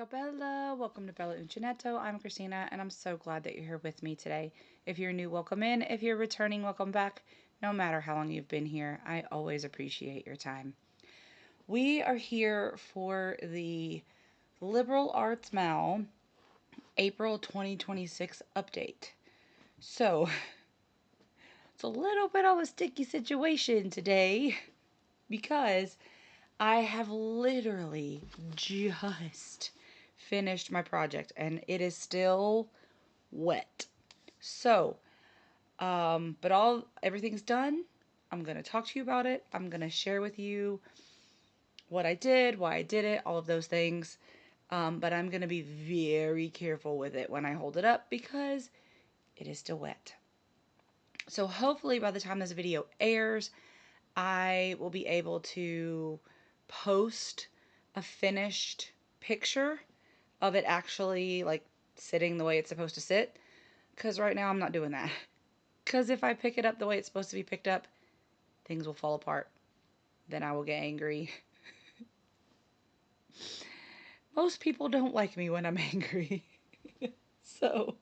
Ciao Bella, welcome to Bella Uncinetto. I'm Christina and I'm so glad that you're here with me today. If you're new, welcome in. If you're returning, welcome back. No matter how long you've been here, I always appreciate your time. We are here for the Liberal Arts Mal April 2026 update. So, it's a little bit of a sticky situation today because I have literally just finished my project and it is still wet. So, but everything's done. I'm going to talk to you about it. I'm going to share with you what I did, why I did it, all of those things. But I'm going to be very careful with it when I hold it up because it is still wet. So hopefully by the time this video airs, I will be able to post a finished picture of it actually like sitting the way it's supposed to sit. Because right now I'm not doing that. Because if I pick it up the way it's supposed to be picked up, things will fall apart. Then I will get angry. Most people don't like me when I'm angry. So,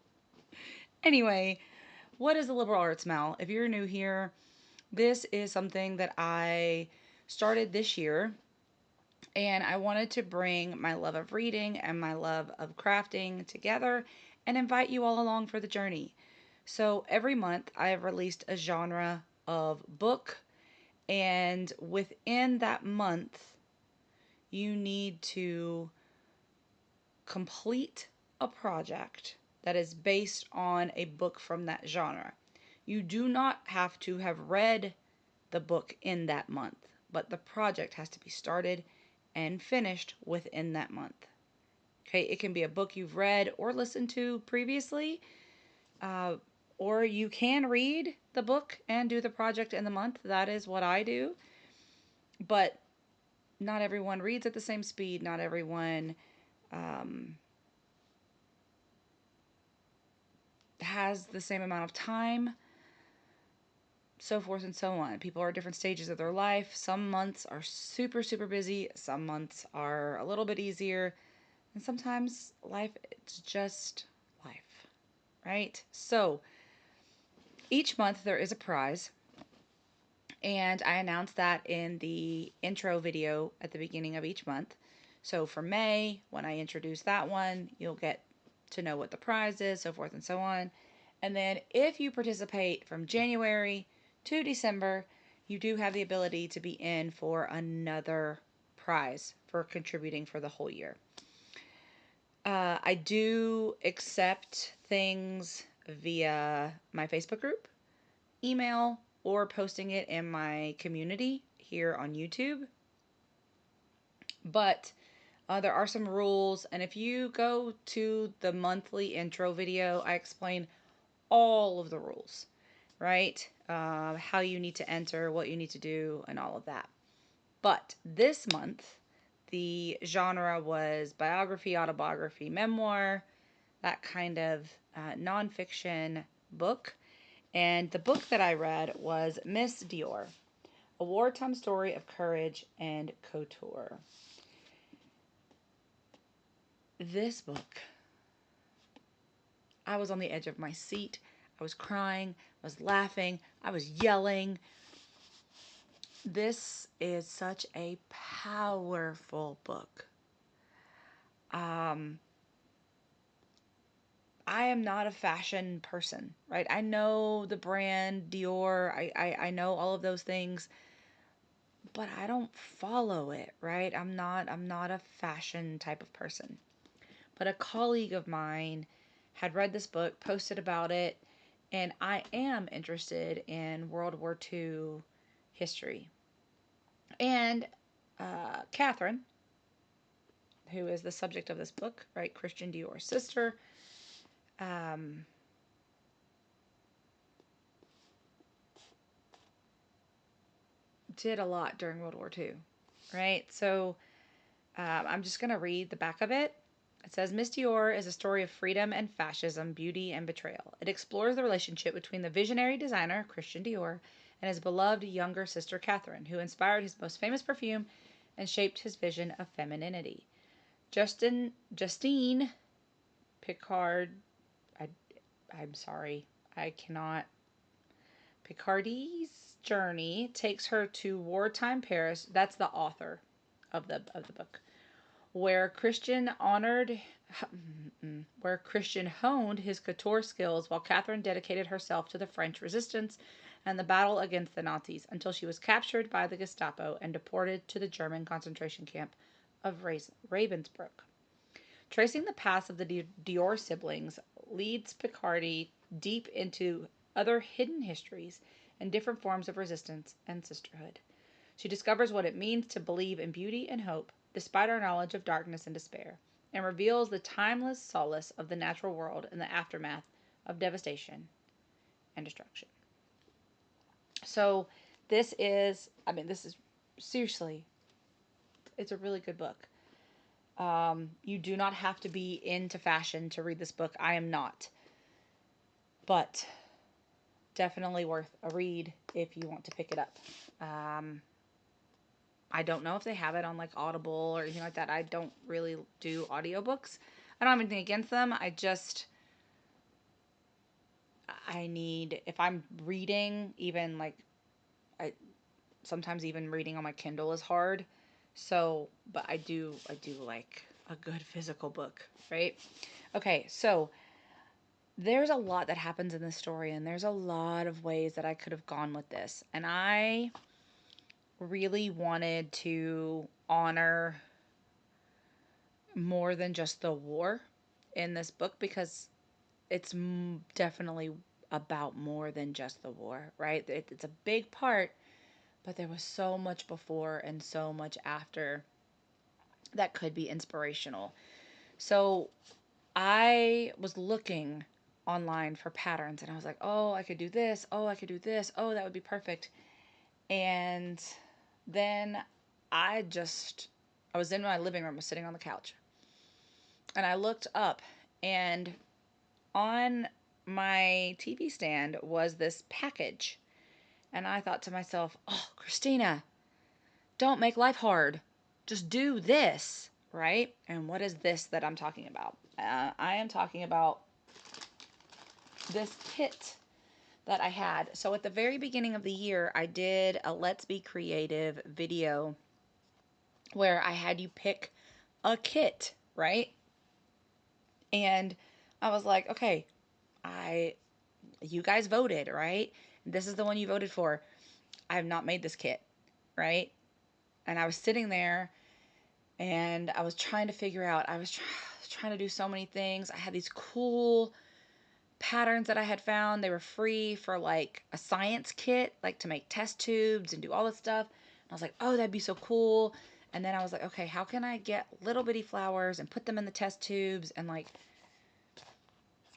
anyway, what is the liberal arts mal? If you're new here, this is something that I started this year. And I wanted to bring my love of reading and my love of crafting together and invite you all along for the journey. So every month I have released a genre of book, and within that month, you need to complete a project that is based on a book from that genre. You do not have to have read the book in that month, but the project has to be started and finished within that month. Okay, it can be a book you've read or listened to previously, or you can read the book and do the project in the month. That is what I do. But not everyone reads at the same speed. Not everyone has the same amount of time, so forth and so on. People are at different stages of their life. Some months are super, super busy. Some months are a little bit easier. And sometimes life, it's just life, right? So each month there is a prize. And I announce that in the intro video at the beginning of each month. So for May, when I introduce that one, you'll get to know what the prize is, so forth and so on. And then if you participate from January to December, you do have the ability to be in for another prize for contributing for the whole year. I do accept things via my Facebook group, email, or posting it in my community here on YouTube. But there are some rules, and if you go to the monthly intro video, I explain all of the rules, right? How you need to enter, what you need to do, and all of that. But this month, the genre was biography, autobiography, memoir, that kind of nonfiction book. And the book that I read was Miss Dior, a wartime story of courage and couture. This book, I was on the edge of my seat. I was crying, I was laughing, I was yelling. This is such a powerful book. I am not a fashion person, right? I know the brand Dior. I know all of those things, but I don't follow it, right? I'm not a fashion type of person. But a colleague of mine had read this book, posted about it, and I am interested in World War II history. And Catherine, who is the subject of this book, right, Christian Dior's sister, did a lot during World War II, right? So I'm just going to read the back of it. It says, Miss Dior is a story of freedom and fascism, beauty and betrayal. It explores the relationship between the visionary designer, Christian Dior, and his beloved younger sister, Catherine, who inspired his most famous perfume and shaped his vision of femininity. Justine Picard, I, I'm sorry, I cannot. Picardy's journey takes her to wartime Paris. That's the author of the book, where Christian honored, where Christian honed his couture skills, while Catherine dedicated herself to the French resistance and the battle against the Nazis until she was captured by the Gestapo and deported to the German concentration camp of Ravensbrück. Tracing the past of the Dior siblings leads Picardy deep into other hidden histories and different forms of resistance and sisterhood. She discovers what it means to believe in beauty and hope, despite our knowledge of darkness and despair, and reveals the timeless solace of the natural world in the aftermath of devastation and destruction. So, this is seriously, it's a really good book. You do not have to be into fashion to read this book. I am not. But definitely worth a read if you want to pick it up. I don't know if they have it on like Audible or anything like that. I don't really do audiobooks. I don't have anything against them. I need, if I'm reading, even like, I sometimes even reading on my Kindle is hard. So, but I do like a good physical book, right? Okay, so there's a lot that happens in this story, and there's a lot of ways that I could have gone with this. And I really wanted to honor more than just the war in this book because it's definitely about more than just the war, right? It's a big part, but there was so much before and so much after that could be inspirational. So I was looking online for patterns and I was like, oh, I could do this. Oh, I could do this. Oh, that would be perfect. And then I just, I was in my living room, I was sitting on the couch, and I looked up, and on my TV stand was this package. And I thought to myself, oh, Christina, don't make life hard. Just do this, right? And what is this that I'm talking about? I am talking about this kit that I had. So at the very beginning of the year, I did a Let's Be Creative video where I had you pick a kit, right? And I was like, okay, I you guys voted, right? This is the one you voted for. I have not made this kit, right? And I was sitting there and I was trying to figure out, trying to do so many things. I had these cool patterns that I had found. They were free for like a science kit, like to make test tubes and do all this stuff. And I was like, oh, that'd be so cool. And then I was like, okay, how can I get little bitty flowers and put them in the test tubes and like,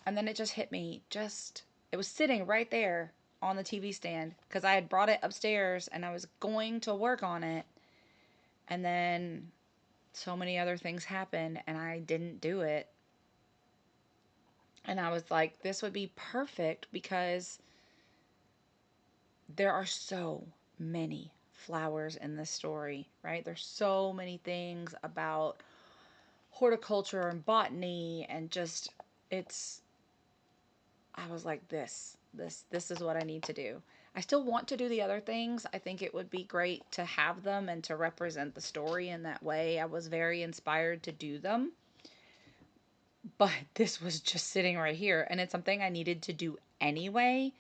and then it just hit me. It was sitting right there on the TV stand because I had brought it upstairs and I was going to work on it. And then so many other things happened and I didn't do it. And I was like, this would be perfect because there are so many flowers in this story, right? There's so many things about horticulture and botany and just it's I was like this is what I need to do. I still want to do the other things. I think it would be great to have them and to represent the story in that way. I was very inspired to do them. But this was just sitting right here and it's something I needed to do anyway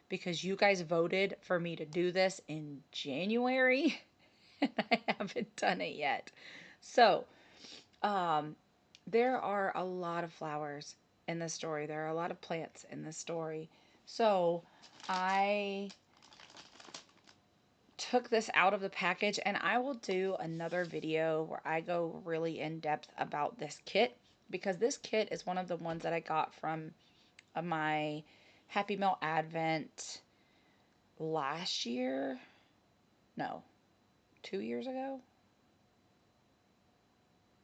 because you guys voted for me to do this in January and I haven't done it yet. So, there are a lot of flowers in this story. There are a lot of plants in this story. So, I took this out of the package and I will do another video where I go really in depth about this kit because this kit is one of the ones that I got from my Happy Meal Advent last year. No, 2 years ago.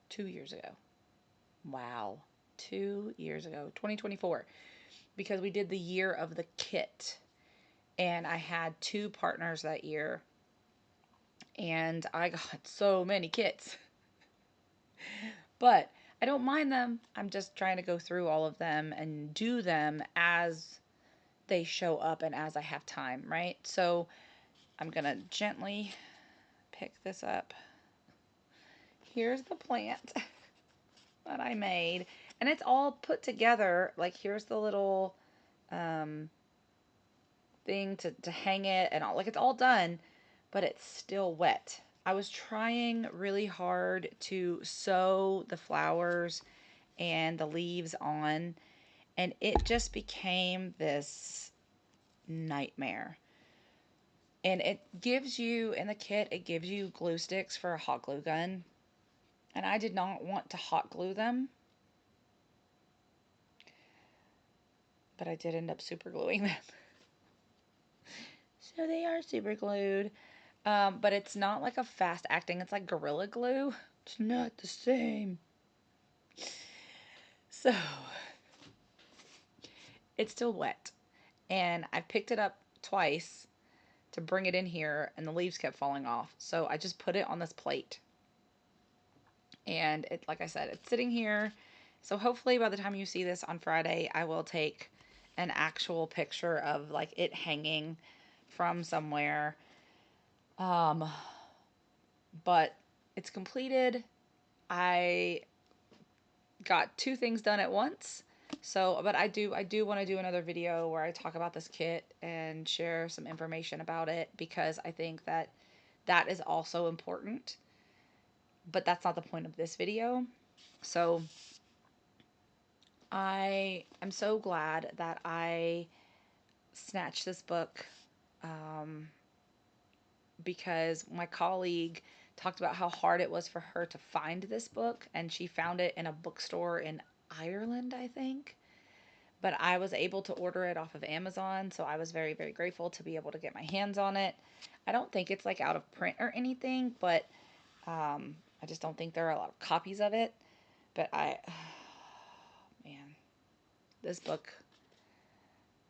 2 years ago. Wow. 2 years ago. 2024. Because we did the year of the kit. And I had two partners that year. And I got so many kits. But I don't mind them. I'm just trying to go through all of them and do them as they show up and as I have time, right? So I'm going to gently pick this up. Here's the plant that I made. And it's all put together. Like, here's the little um, thing to hang it and all. Like, it's all done, but it's still wet. I was trying really hard to sew the flowers and the leaves on, and it just became this nightmare. And it gives you, in the kit, it gives you glue sticks for a hot glue gun. And I did not want to hot glue them, but I did end up super gluing them. So they are super glued. But it's not like a fast acting, it's like Gorilla Glue. It's not the same. So it's still wet. And I picked it up twice to bring it in here, and the leaves kept falling off. So I just put it on this plate. And it, like I said, it's sitting here. So hopefully by the time you see this on Friday, I will take an actual picture of like it hanging from somewhere. But it's completed. I got two things done at once. So, but I do want to do another video where I talk about this kit and share some information about it, because I think that that is also important. But that's not the point of this video. So I am so glad that I snatched this book, um, because my colleague talked about how hard it was for her to find this book, and she found it in a bookstore in Ireland, I think. But I was able to order it off of Amazon, so I was very, very grateful to be able to get my hands on it. I don't think it's like out of print or anything, but I just don't think there are a lot of copies of it. But man, this book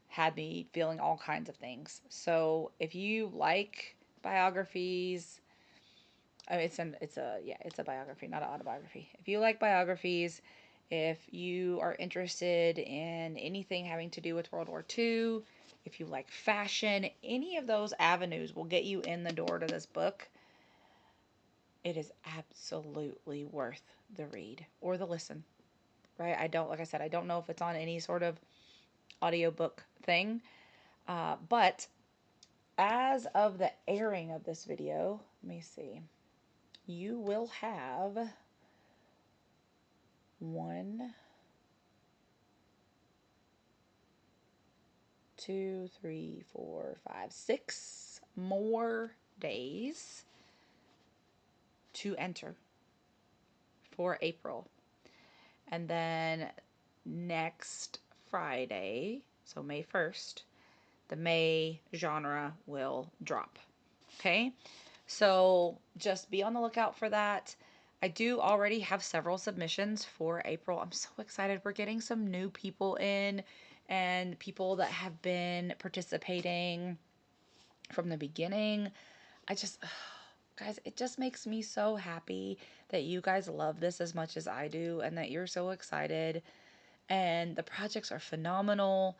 had me feeling all kinds of things. So if you like biographies, I mean, it's a biography, not an autobiography. If you like biographies, if you are interested in anything having to do with World War II, if you like fashion, any of those avenues will get you in the door to this book. It is absolutely worth the read or the listen, right? Like I said, I don't know if it's on any sort of audiobook thing, but as of the airing of this video, let me see, you will have 1, 2, 3, 4, 5, 6 more days to enter for April. And then next Friday, so May 1st, the May genre will drop. Okay? So just be on the lookout for that. I do already have several submissions for April. I'm so excited. We're getting some new people in, and people that have been participating from the beginning. Guys, it just makes me so happy that you guys love this as much as I do, and that you're so excited. And the projects are phenomenal.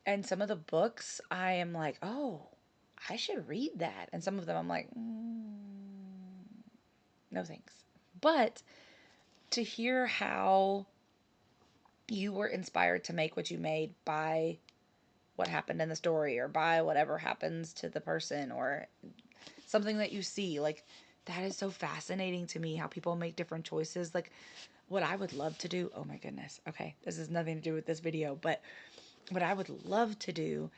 And some of the books, I am like, oh, I should read that. And some of them I'm like, no thanks. But to hear how you were inspired to make what you made by what happened in the story, or by whatever happens to the person, or something that you see, like, that is so fascinating to me, how people make different choices. Like, what I would love to do, oh my goodness, okay, this has nothing to do with this video, but what I would love to do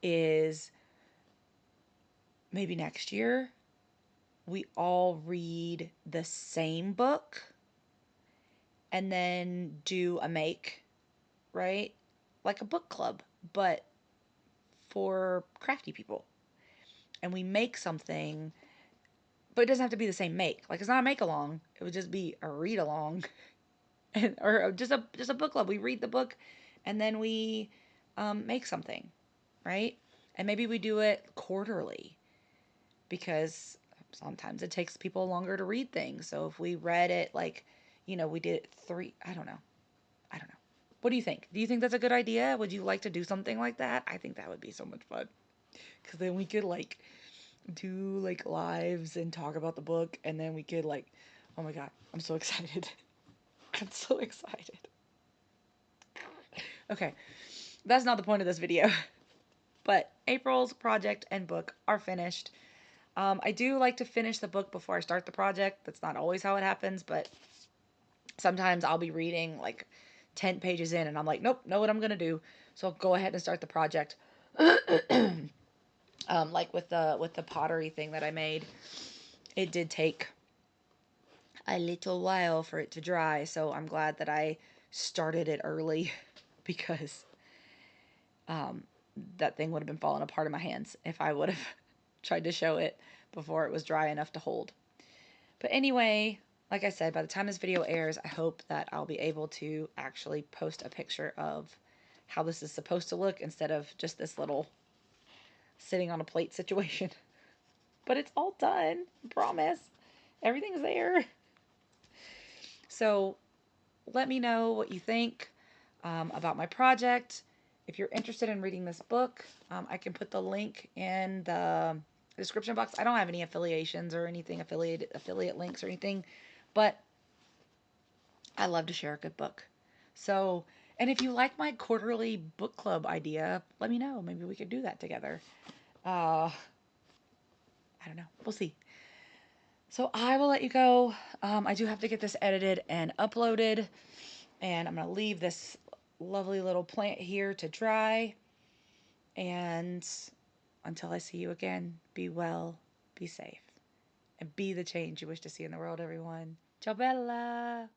is maybe next year we all read the same book and then do a make, right? Like a book club, but for crafty people. And we make something, but it doesn't have to be the same make. Like, it's not a make along. It would just be a read along, or just a book club. We read the book, and then we make something, right? And maybe we do it quarterly, because Sometimes it takes people longer to read things. So if we read it like, we did it I don't know. I don't know. What do you think? Do you think that's a good idea? Would you like to do something like that? I think that would be so much fun. Because then we could like do like lives and talk about the book. And then we could like, oh my God, I'm so excited. I'm so excited. Okay, that's not the point of this video. But April's project and book are finished. I do like to finish the book before I start the project. That's not always how it happens, but sometimes I'll be reading like 10 pages in and I'm like, nope, know what I'm going to do. So I'll go ahead and start the project. Like with the pottery thing that I made, it did take a little while for it to dry. So I'm glad that I started it early because that thing would have been falling apart in my hands if I would have tried to show it before it was dry enough to hold. But anyway, like I said, by the time this video airs, I hope that I'll be able to actually post a picture of how this is supposed to look instead of just this little sitting on a plate situation. But it's all done, I promise. Everything's there. So let me know what you think about my project. If you're interested in reading this book, I can put the link in the description box. I don't have any affiliations or anything, affiliate links or anything, but I love to share a good book. So, and if you like my quarterly book club idea, let me know. Maybe we could do that together. I don't know. We'll see. So I will let you go. I do have to get this edited and uploaded, and I'm going to leave this lovely little plant here to dry. And until I see you again, be well, be safe, and be the change you wish to see in the world, everyone. Ciao bella!